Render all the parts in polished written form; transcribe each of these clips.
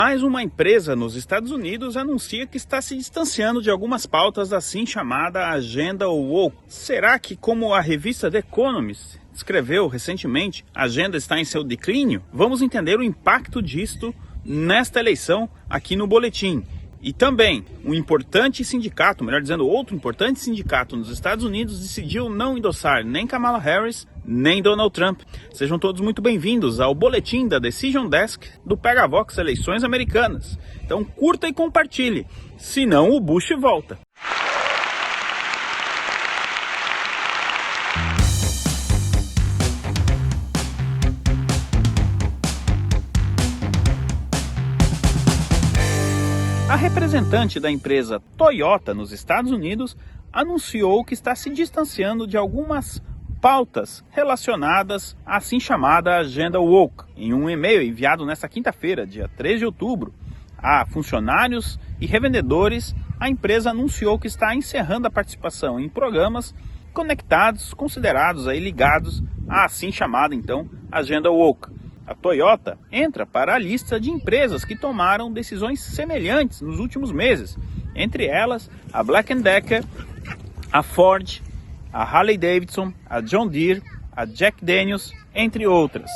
Mais uma empresa nos Estados Unidos anuncia que está se distanciando de algumas pautas da assim chamada agenda woke. Será que, como a revista The Economist escreveu recentemente, a agenda está em seu declínio? Vamos entender o impacto disto nesta eleição aqui no boletim. E também, um importante sindicato, melhor dizendo, outro importante sindicato nos Estados Unidos decidiu não endossar nem Kamala Harris, nem Donald Trump. Sejam todos muito bem-vindos ao boletim da Decision Desk do Pegavox Eleições Americanas. Então curta e compartilhe, senão o Bush volta. A representante da empresa Toyota nos Estados Unidos anunciou que está se distanciando de algumas pautas relacionadas à assim chamada agenda woke. Em um e-mail enviado nesta quinta-feira, dia 3 de outubro, a funcionários e revendedores, a empresa anunciou que está encerrando a participação em programas conectados, considerados aí ligados à assim chamada então agenda woke. A Toyota entra para a lista de empresas que tomaram decisões semelhantes nos últimos meses, entre elas a Black & Decker, a Ford, a Harley-Davidson, a John Deere, a Jack Daniels, entre outras.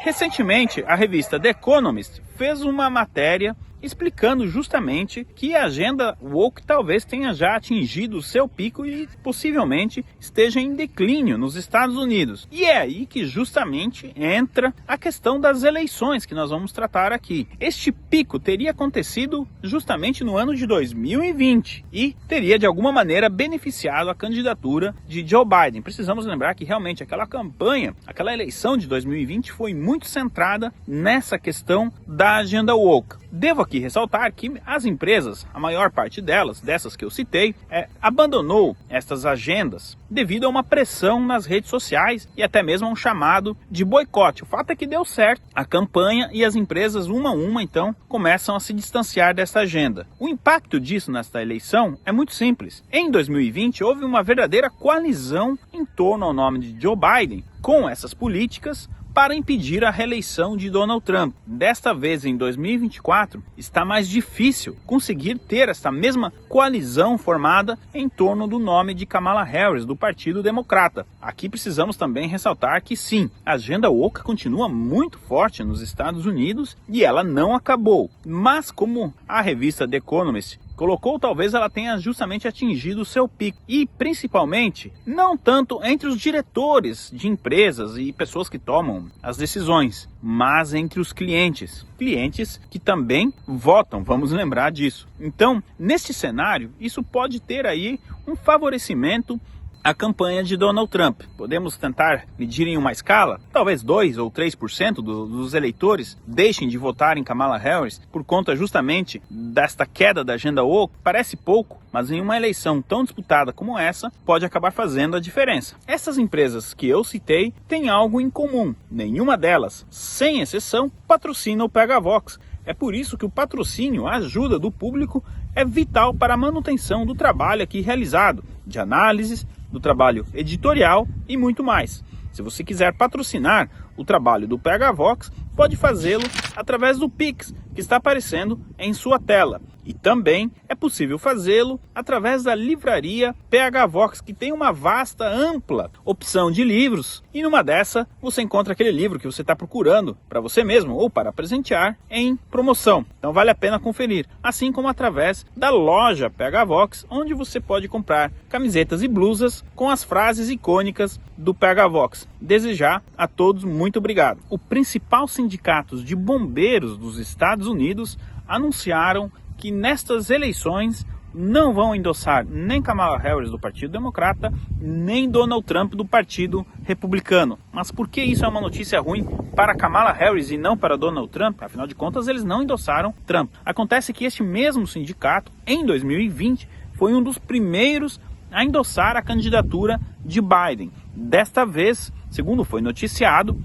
Recentemente, a revista The Economist fez uma matéria explicando justamente que a agenda woke talvez tenha já atingido o seu pico e possivelmente esteja em declínio nos Estados Unidos. E é aí que justamente entra a questão das eleições que nós vamos tratar aqui. Este pico teria acontecido justamente no ano de 2020 e teria de alguma maneira beneficiado a candidatura de Joe Biden. Precisamos lembrar que realmente aquela campanha, aquela eleição de 2020 foi muito centrada nessa questão da agenda woke. Devo aqui ressaltar que as empresas, a maior parte delas, dessas que eu citei, abandonou estas agendas devido a uma pressão nas redes sociais e até mesmo a um chamado de boicote. O fato é que deu certo a campanha e as empresas, uma a uma, então, começam a se distanciar dessa agenda. O impacto disso nesta eleição é muito simples. Em 2020, houve uma verdadeira coalizão em torno ao nome de Joe Biden com essas políticas para impedir a reeleição de Donald Trump. Desta vez, em 2024, está mais difícil conseguir ter essa mesma coalizão formada em torno do nome de Kamala Harris, do Partido Democrata. Aqui precisamos também ressaltar que sim, a agenda woke continua muito forte nos Estados Unidos e ela não acabou. Mas como a revista The Economist colocou, talvez ela tenha justamente atingido o seu pico. E principalmente, não tanto entre os diretores de empresas e pessoas que tomam as decisões, mas entre os clientes. Clientes que também votam, vamos lembrar disso. Então, neste cenário, isso pode ter aí um favorecimento a campanha de Donald Trump. Podemos tentar medir em uma escala, talvez 2 ou 3% dos eleitores deixem de votar em Kamala Harris por conta justamente desta queda da agenda woke. Parece pouco, mas em uma eleição tão disputada como essa, pode acabar fazendo a diferença. Essas empresas que eu citei têm algo em comum. Nenhuma delas, sem exceção, patrocina o Pegavox. É por isso que o patrocínio, a ajuda do público, é vital para a manutenção do trabalho aqui realizado, de análises, do trabalho editorial e muito mais. Se você quiser patrocinar o trabalho do Pegavox, pode fazê-lo através do Pix, que está aparecendo em sua tela. E também é possível fazê-lo através da livraria Pegavox, que tem uma vasta, ampla opção de livros. E numa dessa, você encontra aquele livro que você está procurando para você mesmo ou para presentear em promoção. Então vale a pena conferir. Assim como através da loja Pegavox, onde você pode comprar camisetas e blusas com as frases icônicas do Pegavox. Desde já, a todos, muito obrigado. O principal sindicato de bombeiros dos Estados Unidos anunciaram que nestas eleições não vão endossar nem Kamala Harris do Partido Democrata, nem Donald Trump do Partido Republicano. Mas por que isso é uma notícia ruim para Kamala Harris e não para Donald Trump? Afinal de contas, eles não endossaram Trump. Acontece que este mesmo sindicato, em 2020, foi um dos primeiros a endossar a candidatura de Biden. Desta vez, segundo foi noticiado,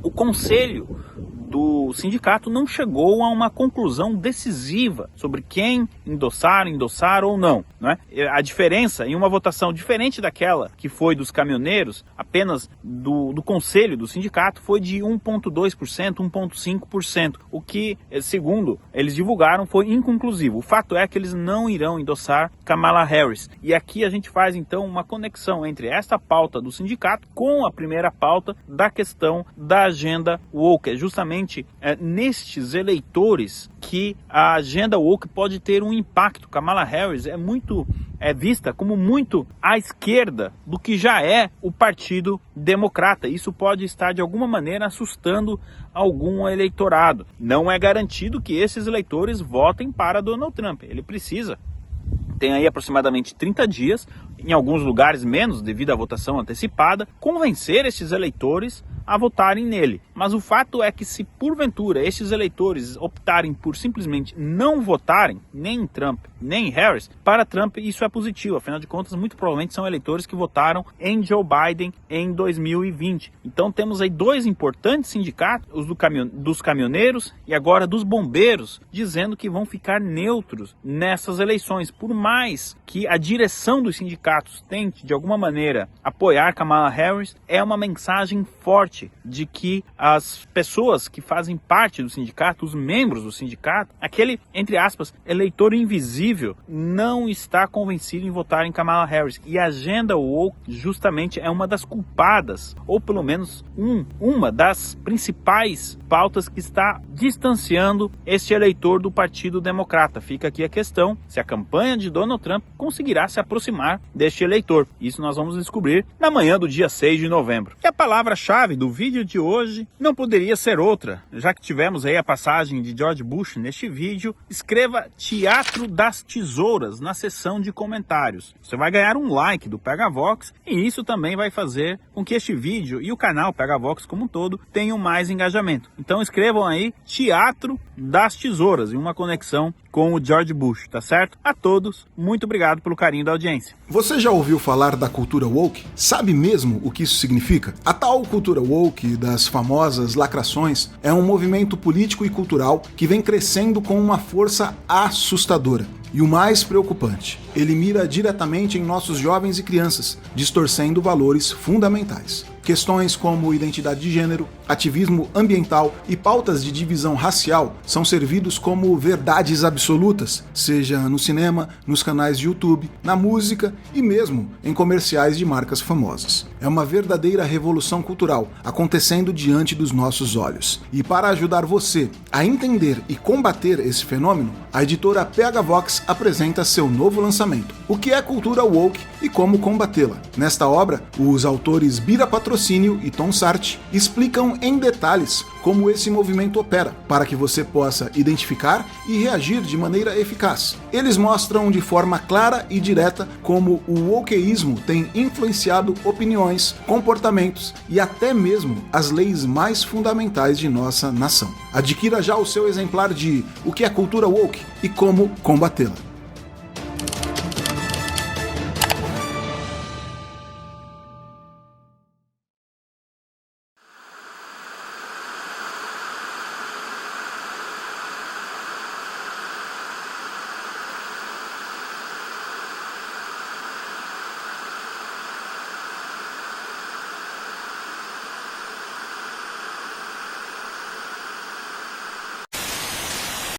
o conselho do sindicato não chegou a uma conclusão decisiva sobre quem endossar ou não, né? A diferença, em uma votação diferente daquela que foi dos caminhoneiros, apenas do conselho do sindicato, foi de 1,2%, 1,5%, o que, segundo eles divulgaram, foi inconclusivo. O fato é que eles não irão endossar Kamala Harris. E aqui a gente faz então uma conexão entre esta pauta do sindicato com a primeira pauta da questão da agenda woke. É justamente nestes eleitores que a agenda woke pode ter um impacto. Kamala Harris é vista como muito à esquerda do que já é o Partido Democrata. Isso pode estar de alguma maneira assustando algum eleitorado. Não é garantido que esses eleitores votem para Donald Trump. Ele precisa. Tem aí aproximadamente 30 dias, em alguns lugares menos devido à votação antecipada, convencer esses eleitores a votarem nele. Mas o fato é que se porventura estes eleitores optarem por simplesmente não votarem nem em Trump, nem em Harris, para Trump isso é positivo. Afinal de contas, muito provavelmente são eleitores que votaram em Joe Biden em 2020. Então temos aí dois importantes sindicatos, os dos caminhoneiros e agora dos bombeiros, dizendo que vão ficar neutros nessas eleições. Por mais que a direção dos sindicatos tente de alguma maneira apoiar Kamala Harris, é uma mensagem forte de que as pessoas que fazem parte do sindicato, os membros do sindicato, aquele, entre aspas, eleitor invisível, não está convencido em votar em Kamala Harris. E a agenda woke justamente é uma das culpadas, ou pelo menos uma das principais pautas que está distanciando este eleitor do Partido Democrata. Fica aqui a questão se a campanha de Donald Trump conseguirá se aproximar deste eleitor. Isso nós vamos descobrir na manhã do dia 6 de novembro. E a palavra-chave do vídeo de hoje não poderia ser outra. Já que tivemos aí a passagem de George Bush neste vídeo, escreva Teatro das Tesouras na seção de comentários. Você vai ganhar um like do PegaVox e isso também vai fazer com que este vídeo e o canal PegaVox como um todo tenham mais engajamento. Então escrevam aí Teatro das Tesouras em uma conexão com o George Bush, tá certo? A todos, muito obrigado pelo carinho da audiência. Você já ouviu falar da cultura woke? Sabe mesmo o que isso significa? A tal cultura woke das famosas lacrações é um movimento político e cultural que vem crescendo com uma força assustadora. E o mais preocupante, ele mira diretamente em nossos jovens e crianças, distorcendo valores fundamentais. Questões como identidade de gênero, ativismo ambiental e pautas de divisão racial são servidos como verdades absolutas, seja no cinema, nos canais de YouTube, na música e mesmo em comerciais de marcas famosas. É uma verdadeira revolução cultural acontecendo diante dos nossos olhos. E para ajudar você a entender e combater esse fenômeno, a editora PegaVox apresenta seu novo lançamento, O que é cultura woke e como combatê-la. Nesta obra, os autores Bira Patrocínio e Tom Sartre explicam em detalhes como esse movimento opera, para que você possa identificar e reagir de maneira eficaz. Eles mostram de forma clara e direta como o wokeísmo tem influenciado opiniões, comportamentos e até mesmo as leis mais fundamentais de nossa nação. Adquira já o seu exemplar de O que é cultura woke e como combatê-la.